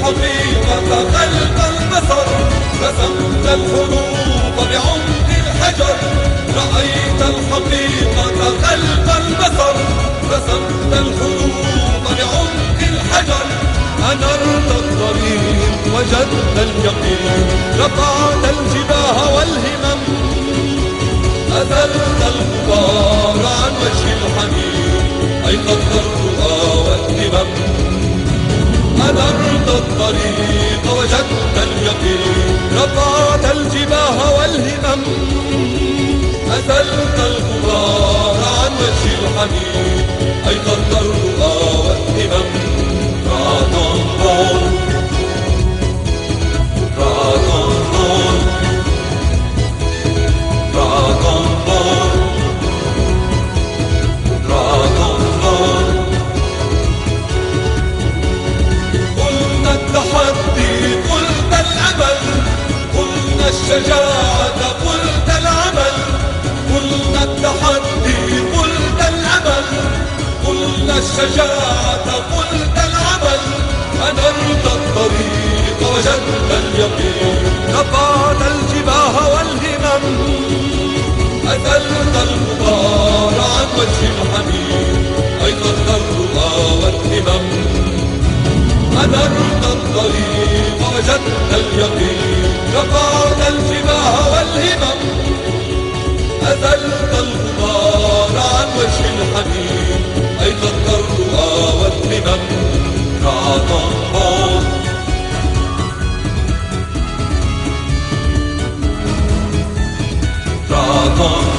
الحقيقة خلف البصر، رسمت الحروف بعمق الحجر. رأيت الحقيقة خلف البصر، رسمت الحروف بعمق الحجر. أنرت الطريق وجدت اليقين، رفعت الجباه والهمم، أزلت الغبار عن وجه الحنين، أيقظت الرؤى والهمم. أنرت الطريق وجدت اليقين، رفعت الجباه والهمم، أزلت الغبار عن وجه الحنين، أيقظت الرؤى والهمم. الشجاعة قلت العمل، قلنا التحدي قلت الأمل، قلنا الشجاعة قلت العمل. أنرت الطريق وجدت اليقين، رفعت الجباه والهمم، أزلت الغبار عن وجه الحنين، أيقظت الرؤى والهمم. أنرت الطريق وجدت اليقين، رفعت الجباه والهمم، أزلت الغبار عن وجه الحنين، أيقظت الرؤى والهمم. Dragon